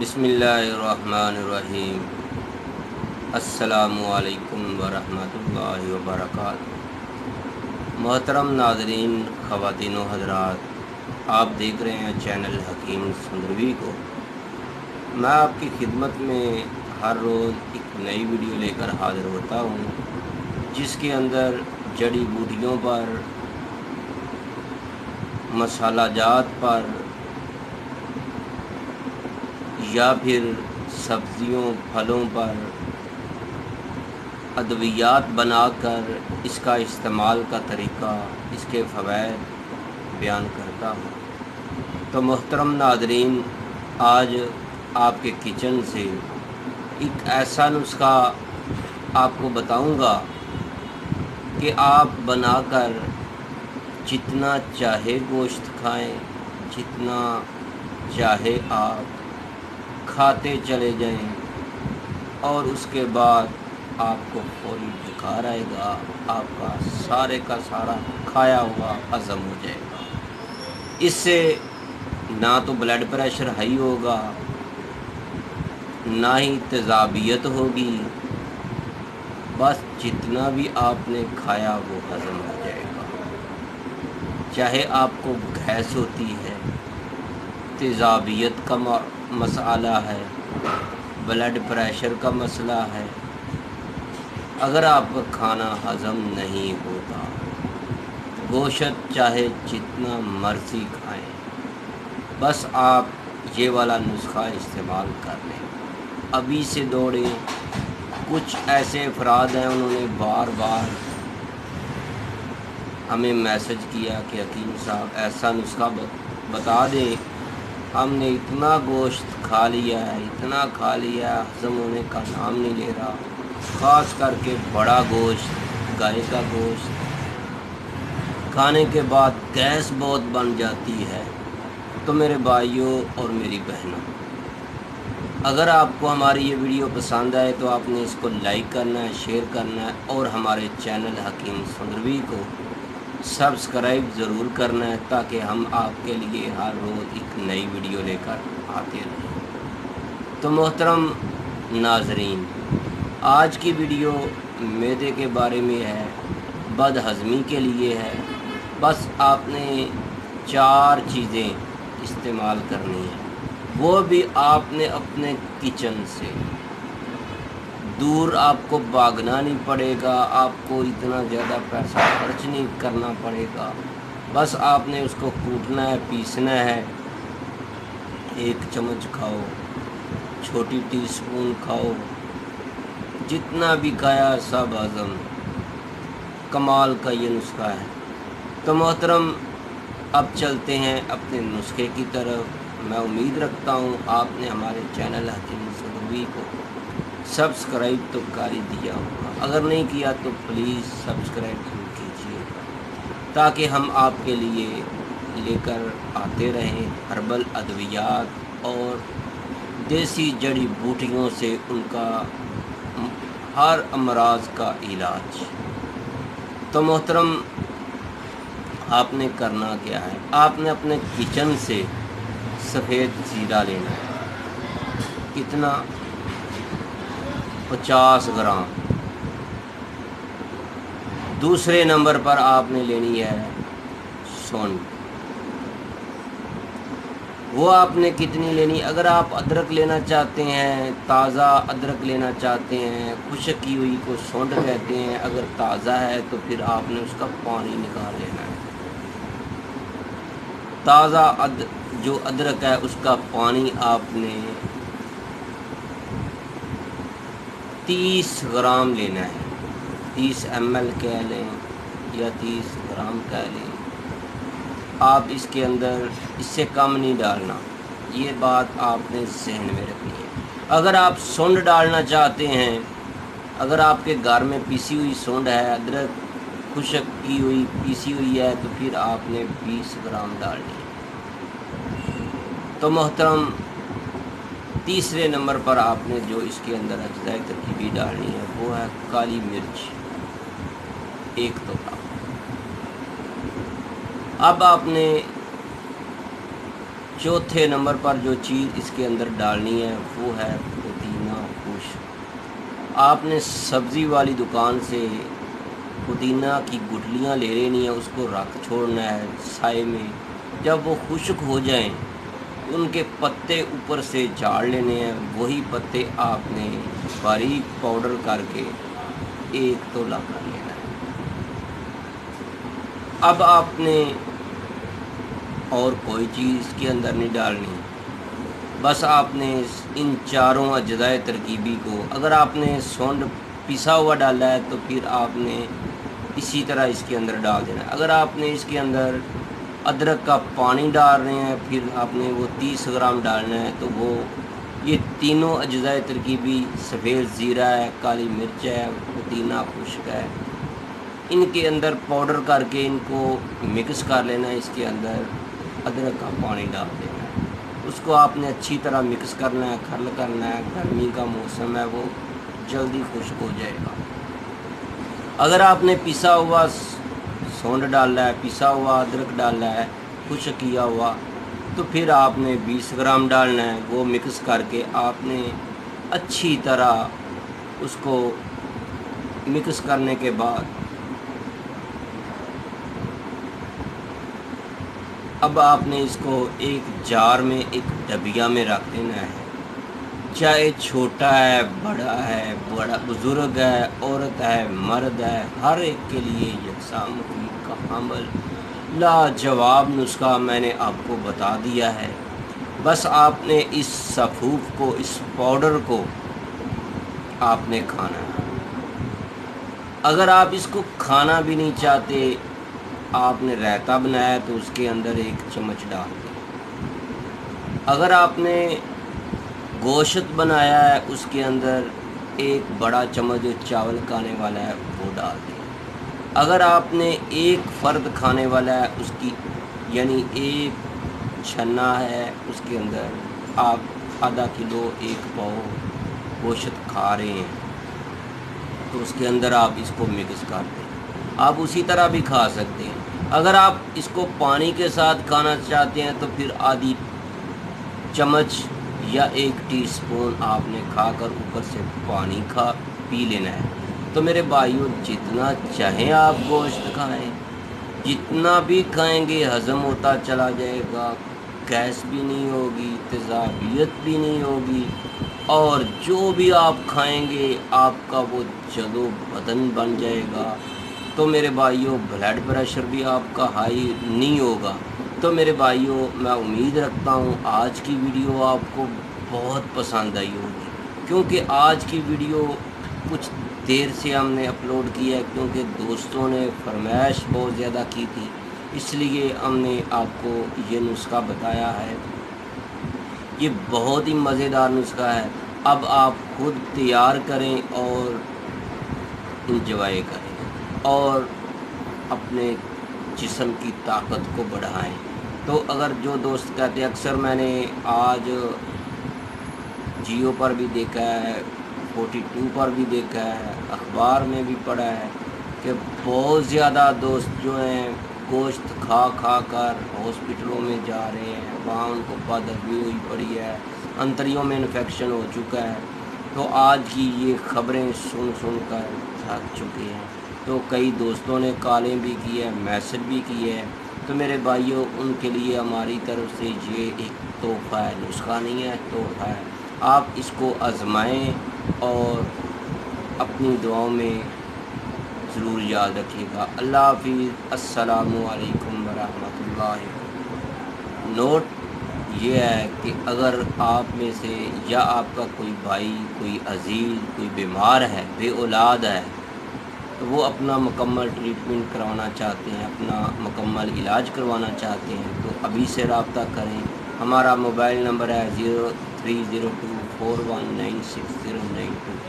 بسم اللہ الرحمن الرحیم۔ السلام علیکم ورحمۃ اللہ وبرکاتہ۔ محترم ناظرین، خواتین و حضرات، آپ دیکھ رہے ہیں چینل حکیم سندروی کو۔ میں آپ کی خدمت میں ہر روز ایک نئی ویڈیو لے کر حاضر ہوتا ہوں، جس کے اندر جڑی بوٹیوں پر، مسالہ جات پر یا پھر سبزیوں پھلوں پر ادویات بنا کر اس کا استعمال کا طریقہ، اس کے فوائد بیان کرتا ہوں۔ تو محترم ناظرین، آج آپ کے کچن سے ایک ایسا نسخہ آپ کو بتاؤں گا کہ آپ بنا کر جتنا چاہے گوشت کھائیں، جتنا چاہے آپ کھاتے چلے جائیں، اور اس کے بعد آپ کو فوری بخار آئے گا، آپ کا سارا کھایا ہوا ہضم ہو جائے گا۔ اس سے نہ تو بلڈ پریشر ہائی ہوگا، نہ ہی تیزابیت ہوگی، بس جتنا بھی آپ نے کھایا وہ ہضم ہو جائے گا۔ چاہے آپ کو گیس ہوتی ہے، تیزابیت کا مسئلہ ہے، بلڈ پریشر کا مسئلہ ہے، اگر آپ کا کھانا ہضم نہیں ہوتا، گوشت چاہے جتنا مرضی کھائیں، بس آپ یہ والا نسخہ استعمال کر لیں۔ ابھی سے دوڑیں۔ کچھ ایسے افراد ہیں، انہوں نے بار بار ہمیں میسج کیا کہ حکیم صاحب ایسا نسخہ بتا دیں، ہم نے اتنا گوشت کھا لیا ہے، اتنا کھا لیا ہے، ہضم ہونے کا نام نہیں لے رہا، خاص کر کے بڑا گوشت، گائے کا گوشت کھانے کے بعد گیس بہت بن جاتی ہے۔ تو میرے بھائیوں اور میری بہنوں، اگر آپ کو ہماری یہ ویڈیو پسند آئے تو آپ نے اس کو لائک کرنا ہے، شیئر کرنا ہے، اور ہمارے چینل حکیم سندروی کو سبسکرائب ضرور کرنا ہے، تاکہ ہم آپ کے لیے ہر روز ایک نئی ویڈیو لے کر آتے رہیں۔ تو محترم ناظرین، آج کی ویڈیو معدے کے بارے میں ہے، بد ہضمی کے لیے ہے۔ بس آپ نے 4 چیزیں استعمال کرنی ہیں، وہ بھی آپ نے اپنے کچن سے دور، آپ کو بھاگنا نہیں پڑے گا، آپ کو اتنا زیادہ پیسہ خرچ نہیں کرنا پڑے گا۔ بس آپ نے اس کو کوٹنا ہے، پیسنا ہے۔ 1 چمچ کھاؤ، چھوٹی ٹی سپون کھاؤ، جتنا بھی کھایا سب ہضم۔ کمال کا یہ نسخہ ہے۔ تو محترم، اب چلتے ہیں اپنے نسخے کی طرف۔ میں امید رکھتا ہوں آپ نے ہمارے چینل حکیم سندروی کو سبسکرائب تو کر ہی دیا ہوگا، اگر نہیں کیا تو پلیز سبسکرائب ضرور کیجیے، تاکہ ہم آپ کے لیے لے کر آتے رہیں ہربل ادویات اور دیسی جڑی بوٹیوں سے ان کا ہر امراض کا علاج۔ تو محترم، آپ نے کرنا کیا ہے؟ آپ نے اپنے کچن سے سفید زیرہ لینا ہے۔ کتنا؟ 50 گرام۔ دوسرے نمبر پر آپ نے لینی ہے سونڈ۔ وہ آپ نے کتنی لینی؟ اگر آپ ادرک لینا چاہتے ہیں، تازہ ادرک لینا چاہتے ہیں، خشک کی ہوئی کو سونڈ کہتے ہیں، اگر تازہ ہے تو پھر آپ نے اس کا پانی نکال لینا ہے۔ تازہ جو ادرک ہے اس کا پانی آپ نے 30 گرام لینا ہے۔ 30 ml کہہ لیں یا 30 گرام کہہ لیں، آپ اس کے اندر اس سے کم نہیں ڈالنا، یہ بات آپ نے ذہن میں رکھنی ہے۔ اگر آپ سونڈ ڈالنا چاہتے ہیں، اگر آپ کے گھر میں پیسی ہوئی سونڈ ہے، ادرک خشک کی ہوئی پیسی ہوئی ہے، تو پھر آپ نے 20 گرام ڈالنی ہے۔ تو محترم، تیسرے نمبر پر آپ نے جو اس کے اندر اجزائے ترکیبی ڈالنی ہے وہ ہے کالی مرچ، 1 ٹوکرا۔ اب آپ نے چوتھے نمبر پر جو چیز اس کے اندر ڈالنی ہے وہ ہے پودینہ خشک۔ آپ نے سبزی والی دکان سے پودینہ کی گٹلیاں لے لینی ہیں، اس کو رکھ چھوڑنا ہے سائے میں۔ جب وہ خشک ہو جائیں ان کے پتے اوپر سے جھاڑ لینے ہیں، وہی پتے آپ نے باریک پاؤڈر کر کے ایک تولا کر لینا ہے۔ اب آپ نے اور کوئی چیز اس کے اندر نہیں ڈالنی، بس آپ نے ان چاروں اجزائے ترکیبی کو، اگر آپ نے سونڈ پسا ہوا ڈالا ہے تو پھر آپ نے اسی طرح اس کے اندر ڈال دینا ہے۔ اگر آپ نے اس کے اندر ادرک کا پانی ڈال رہے ہیں پھر آپ نے وہ 30 گرام ڈالنا ہے، تو وہ یہ تینوں اجزائے ترکیبی، سفید زیرہ ہے، کالی مرچ ہے، پودینہ خشک ہے، ان کے اندر پاؤڈر کر کے ان کو مکس کر لینا ہے۔ اس کے اندر ادرک کا پانی ڈال دینا ہے، اس کو آپ نے اچھی طرح مکس کرنا ہے، کھرل کرنا ہے۔ گرمی کا موسم ہے، وہ جلدی خشک ہو جائے گا۔ اگر آپ نے پسا ہوا سونڈ ڈالا ہے، پسا ہوا ادرک ڈالا ہے، خشک کیا ہوا، تو پھر آپ نے 20 گرام ڈالنا ہے۔ وہ مکس کر کے آپ نے اچھی طرح اس کو مکس کرنے کے بعد اب آپ نے اس کو ایک جار میں، ایک ڈبیا میں رکھ دینا ہے۔ چاہے چھوٹا ہے، بڑا ہے، بزرگ ہے، عورت ہے، مرد ہے، ہر ایک کے لیے یکساں مفید کا حامل لاجواب نسخہ میں نے آپ کو بتا دیا ہے۔ بس آپ نے اس سفوف کو، اس پاؤڈر کو آپ نے کھانا ہے۔ اگر آپ اس کو کھانا بھی نہیں چاہتے، آپ نے رائتا بنایا تو اس کے اندر 1 چمچ ڈال دیں۔ اگر آپ نے گوشت بنایا ہے اس کے اندر 1 بڑا چمچ جو چاول کھانے والا ہے وہ ڈال دیں۔ اگر آپ نے 1 فرد کھانے والا ہے اس کی، یعنی 1 چھنا ہے، اس کے اندر آپ آدھا کلو 1 پاؤ گوشت کھا رہے ہیں تو اس کے اندر آپ اس کو مکس کر دیں۔ آپ اسی طرح بھی کھا سکتے ہیں۔ اگر آپ اس کو پانی کے ساتھ کھانا چاہتے ہیں تو پھر آدھی چمچ یا 1 ٹی اسپون آپ نے کھا کر اوپر سے پانی پی لینا ہے۔ تو میرے بھائیوں، جتنا چاہیں آپ گوشت کھائیں، جتنا بھی کھائیں گے ہضم ہوتا چلا جائے گا، گیس بھی نہیں ہوگی، تیزابیت بھی نہیں ہوگی، اور جو بھی آپ کھائیں گے آپ کا وہ جدو بدن بن جائے گا۔ تو میرے بھائیوں، بلڈ پریشر بھی آپ کا ہائی نہیں ہوگا۔ تو میرے بھائیوں، میں امید رکھتا ہوں آج کی ویڈیو آپ کو بہت پسند آئی ہوگی، کیونکہ آج کی ویڈیو کچھ دیر سے ہم نے اپلوڈ کی ہے، کیونکہ دوستوں نے فرمائش بہت زیادہ کی تھی، اس لیے ہم نے آپ کو یہ نسخہ بتایا ہے۔ یہ بہت ہی مزیدار نسخہ ہے۔ اب آپ خود تیار کریں اور انجوائے کریں اور اپنے جسم کی طاقت کو بڑھائیں۔ تو اگر جو دوست کہتے ہیں، اکثر میں نے آج جیو پر بھی دیکھا ہے، 42 پر بھی دیکھا ہے، اخبار میں بھی پڑھا ہے کہ بہت زیادہ دوست جو ہیں گوشت کھا کھا کر ہاسپٹلوں میں جا رہے ہیں، وہاں ان کو بد ہضمی ہوئی پڑی ہے، انتڑیوں میں انفیکشن ہو چکا ہے۔ تو آج کی یہ خبریں سن کر تھک چکے ہیں۔ تو کئی دوستوں نے کالیں بھی کی ہے، میسج بھی کی ہے۔ تو میرے بھائیوں، ان کے لیے ہماری طرف سے یہ ایک تحفہ ہے، نسخہ نہیں ہے، تحفہ ہے۔ آپ اس کو آزمائیں اور اپنی دعاؤں میں ضرور یاد رکھیے گا۔ اللہ حافظ، السلام علیکم ورحمۃ اللہ۔ نوٹ یہ ہے کہ اگر آپ میں سے یا آپ کا کوئی بھائی، کوئی عزیز، کوئی بیمار ہے، بے اولاد ہے، تو وہ اپنا مکمل ٹریٹمنٹ کروانا چاہتے ہیں، اپنا مکمل علاج کروانا چاہتے ہیں، تو ابھی سے رابطہ کریں۔ ہمارا موبائل نمبر ہے 030241960992۔